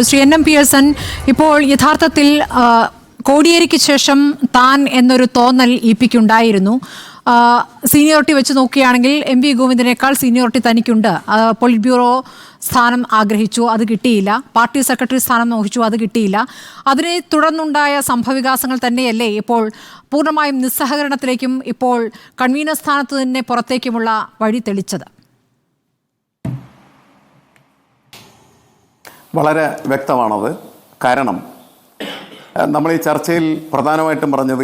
Shri N M Pearson ഇപ്പോൾ യഥാർത്ഥത്തിൽ കോടിയേരിക്ക് ശേഷം താൻ എന്നൊരു തോന്നൽ ഇപിക്കുണ്ടായിരുന്നു. സീനിയോറിറ്റി വെച്ച് നോക്കുകയാണെങ്കിൽ എം വി ഗോവിന്ദനേക്കാൾ സീനിയോറിറ്റി തനിക്കുണ്ട്. പോളിറ്റ് ബ്യൂറോ സ്ഥാനം ആഗ്രഹിച്ചു, അത് കിട്ടിയില്ല. പാർട്ടി സെക്രട്ടറി സ്ഥാനം മോഹിച്ചു, അത് കിട്ടിയില്ല. അതിനെ തുടർന്നുണ്ടായ സംഭവവികാസങ്ങൾ തന്നെയല്ലേ ഇപ്പോൾ പൂർണ്ണമായും നിസ്സഹകരണത്തിലേക്കും ഇപ്പോൾ കൺവീനർ സ്ഥാനത്ത് തന്നെ പുറത്തേക്കുമുള്ള വഴി തെളിച്ചത്? വളരെ വ്യക്തമാണത്. കാരണം നമ്മൾ ഈ ചർച്ചയിൽ പ്രധാനമായിട്ടും പറഞ്ഞത്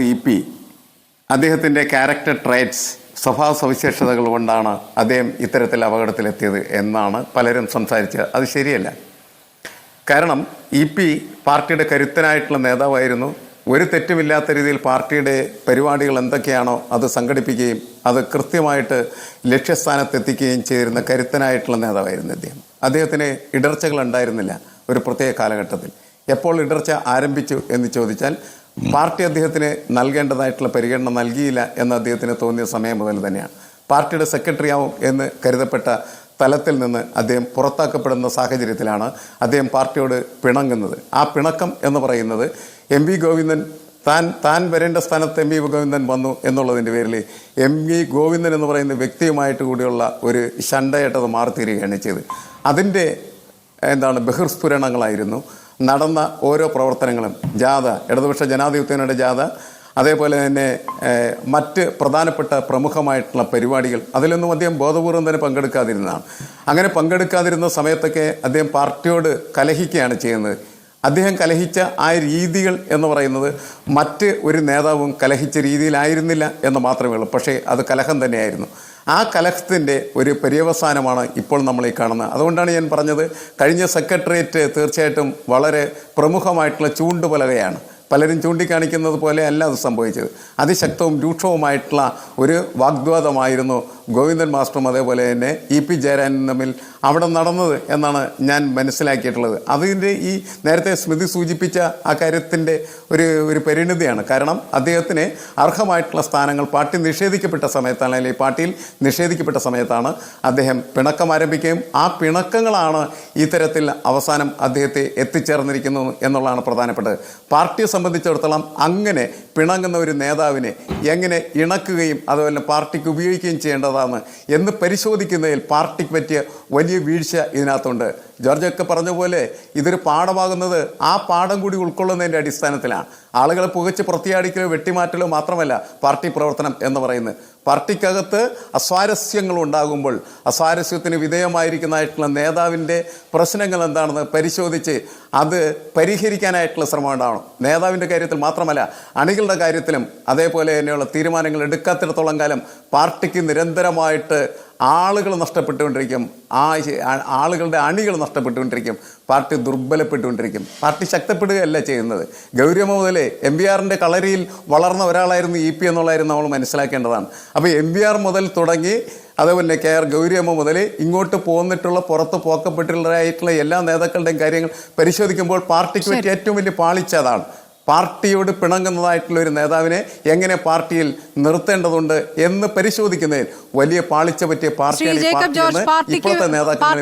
അദ്ദേഹത്തിൻ്റെ ക്യാരക്ടർ ട്രേറ്റ്സ്, സ്വഭാവ സവിശേഷതകൾ കൊണ്ടാണ് അദ്ദേഹം ഇത്തരത്തിൽ അപകടത്തിലെത്തിയത് എന്നാണ് പലരും സംസാരിച്ചത്. അത് ശരിയല്ല. കാരണം പാർട്ടിയുടെ കരുത്തനായിട്ടുള്ള നേതാവായിരുന്നു. ഒരു തെറ്റുമില്ലാത്ത രീതിയിൽ പാർട്ടിയുടെ പരിപാടികൾ എന്തൊക്കെയാണോ അത് സംഘടിപ്പിക്കുകയും അത് കൃത്യമായിട്ട് ലക്ഷ്യസ്ഥാനത്തെത്തിക്കുകയും ചെയ്തിരുന്ന കരുത്തനായിട്ടുള്ള നേതാവായിരുന്നു അദ്ദേഹത്തിന് ഇടർച്ചകൾ ഉണ്ടായിരുന്നില്ല ഒരു പ്രത്യേക കാലഘട്ടത്തിൽ. എപ്പോൾ ഇടർച്ച ആരംഭിച്ചു എന്ന് ചോദിച്ചാൽ പാർട്ടി അദ്ദേഹത്തിന് നൽകേണ്ടതായിട്ടുള്ള പരിഗണന നൽകിയില്ല എന്ന് അദ്ദേഹത്തിന് തോന്നിയ സമയം മുതൽ തന്നെയാണ്. പാർട്ടിയുടെ സെക്രട്ടറി ആവും എന്ന് കരുതപ്പെട്ട തലത്തിൽ നിന്ന് അദ്ദേഹം പുറത്താക്കപ്പെടുന്ന സാഹചര്യത്തിലാണ് അദ്ദേഹം പാർട്ടിയോട് പിണങ്ങുന്നത്. ആ പിണക്കം എന്ന് പറയുന്നത് എം വി ഗോവിന്ദൻ താൻ വരേണ്ട സ്ഥാനത്ത് എം വി ഗോവിന്ദൻ വന്നു എന്നുള്ളതിൻ്റെ പേരിൽ എം വി ഗോവിന്ദൻ എന്ന് പറയുന്ന വ്യക്തിയുമായിട്ട് കൂടിയുള്ള ഒരു ശണ്ടയായിട്ടത് മാറിത്തീരുകയാണ് ചെയ്തത്. അതിൻ്റെ ബഹിർസ്ഫുരണങ്ങളായിരുന്നു നടന്ന ഓരോ പ്രവർത്തനങ്ങളും. ജാഥ, ഇടതുപക്ഷ ജനാധിപത്യങ്ങളുടെ ജാഥ, അതേപോലെ തന്നെ മറ്റ് പ്രധാനപ്പെട്ട പ്രമുഖമായിട്ടുള്ള പരിപാടികൾ, അതിലൊന്നും അദ്ദേഹം ബോധപൂർവം തന്നെ പങ്കെടുക്കാതിരുന്നതാണ്. അങ്ങനെ പങ്കെടുക്കാതിരുന്ന സമയത്തൊക്കെ അദ്ദേഹം പാർട്ടിയോട് കലഹിക്കുകയാണ് ചെയ്യുന്നത്. അദ്ദേഹം കലഹിച്ച ആ രീതികൾ എന്ന് പറയുന്നത് മറ്റ് ഒരു നേതാവും കലഹിച്ച രീതിയിലായിരുന്നില്ല എന്ന് മാത്രമേ ഉള്ളൂ. പക്ഷേ അത് കലഹം തന്നെയായിരുന്നു. ആ കലഹത്തിൻ്റെ ഒരു പര്യവസാനമാണ് ഇപ്പോൾ നമ്മൾ ഈ കാണുന്നത്. അതുകൊണ്ടാണ് ഞാൻ പറഞ്ഞത്, കഴിഞ്ഞ സെക്രട്ടേറിയറ്റ് തീർച്ചയായിട്ടും വളരെ പ്രമുഖമായിട്ടുള്ള ചൂണ്ടുപലകയാണ്. പലരും ചൂണ്ടിക്കാണിക്കുന്നത് പോലെ അല്ല അത് സംഭവിച്ചത്. അതിശക്തവും രൂക്ഷവുമായിട്ടുള്ള ഒരു വാഗ്വാദമായിരുന്നു ഗോവിന്ദൻ മാസ്റ്ററും അതേപോലെ തന്നെ പി ജയരാജനും തമ്മിൽ അവിടെ നടന്നത് എന്നാണ് ഞാൻ മനസ്സിലാക്കിയിട്ടുള്ളത്. അതിൻ്റെ ഈ നേരത്തെ സ്മൃതി സൂചിപ്പിച്ച ആ കാര്യത്തിൻ്റെ ഒരു പരിണിതിയാണ്. കാരണം അദ്ദേഹത്തിന് അർഹമായിട്ടുള്ള സ്ഥാനങ്ങൾ പാർട്ടി നിഷേധിക്കപ്പെട്ട സമയത്താണ്, അല്ലെങ്കിൽ പാർട്ടിയിൽ നിഷേധിക്കപ്പെട്ട സമയത്താണ് അദ്ദേഹം പിണക്കം ആരംഭിക്കുകയും ആ പിണക്കങ്ങളാണ് ഇത്തരത്തിൽ അവസാനം അദ്ദേഹത്തെ എത്തിച്ചേർന്നിരിക്കുന്നത് എന്നുള്ളതാണ് പ്രധാനപ്പെട്ടത്. പാർട്ടിയെ സംബന്ധിച്ചിടത്തോളം അങ്ങനെ പിണങ്ങുന്ന ഒരു നേതാവിനെ എങ്ങനെ ഇണക്കുകയും അതുപോലെ പാർട്ടിക്ക് ഉപയോഗിക്കുകയും ചെയ്യേണ്ടതാണ് എന്ന് പരിശോധിക്കുന്നതിൽ പാർട്ടിക്ക് പറ്റിയ വലിയ വീഴ്ച ഇതിനകത്തുണ്ട്. ജോർജൊക്കെ പറഞ്ഞ പോലെ ഇതൊരു പാഠമാകുന്നത് ആ പാഠം കൂടി ഉൾക്കൊള്ളുന്നതിൻ്റെ അടിസ്ഥാനത്തിലാണ്. ആളുകളെ പുകച്ച് പ്രത്യാടിക്കലോ വെട്ടിമാറ്റലോ മാത്രമല്ല പാർട്ടി പ്രവർത്തനം എന്ന് പറയുന്നത്. പാർട്ടിക്കകത്ത് അസ്വാരസ്യങ്ങൾ ഉണ്ടാകുമ്പോൾ അസ്വാരസ്യത്തിന് വിധേയമായിരിക്കുന്നതായിട്ടുള്ള നേതാവിൻ്റെ പ്രശ്നങ്ങൾ എന്താണെന്ന് പരിശോധിച്ച് അത് പരിഹരിക്കാനായിട്ടുള്ള ശ്രമം ഉണ്ടാവണം. നേതാവിൻ്റെ കാര്യത്തിൽ മാത്രമല്ല, അണികളുടെ കാര്യത്തിലും അതേപോലെ തന്നെയുള്ള തീരുമാനങ്ങൾ എടുക്കാത്തിടത്തോളം കാലം പാർട്ടിക്ക് നിരന്തരമായിട്ട് ആളുകൾ നഷ്ടപ്പെട്ടുകൊണ്ടിരിക്കും. ആളുകളുടെ അണികൾ നഷ്ടപ്പെട്ടുകൊണ്ടിരിക്കും. പാർട്ടി ദുർബലപ്പെട്ടുകൊണ്ടിരിക്കും. പാർട്ടി ശക്തപ്പെടുകയല്ല ചെയ്യുന്നത്. ഗൗരിയമ്മ മുതൽ എം വി ആറിൻ്റെ കളരിയിൽ വളർന്ന ഒരാളായിരുന്നു എന്നുള്ളതായിരുന്നു നമ്മൾ മനസ്സിലാക്കേണ്ടതാണ്. അപ്പോൾ എം വി ആർ മുതൽ തുടങ്ങി അതേപോലെ കെ ആർ ഗൗരിയമ്മ മുതൽ ഇങ്ങോട്ട് പോന്നിട്ടുള്ള പുറത്ത് പോക്കപ്പെട്ടുള്ളതായിട്ടുള്ള എല്ലാ നേതാക്കളുടെയും കാര്യങ്ങൾ പരിശോധിക്കുമ്പോൾ പാർട്ടിക്ക് പറ്റിയ ഏറ്റവും വലിയ പാളിച്ച അതാണ്. പാർട്ടിയോട് പിണങ്ങുന്നതായിട്ടുള്ള ഒരു നേതാവിനെ എങ്ങനെ പാർട്ടിയിൽ നിർത്തേണ്ടതുണ്ട് എന്ന് പരിശോധിക്കുന്നതിൽ വലിയ പാളിച്ച പറ്റിയ പാർട്ടിയാണ് ഇപ്പോഴത്തെ നേതാക്കൾ.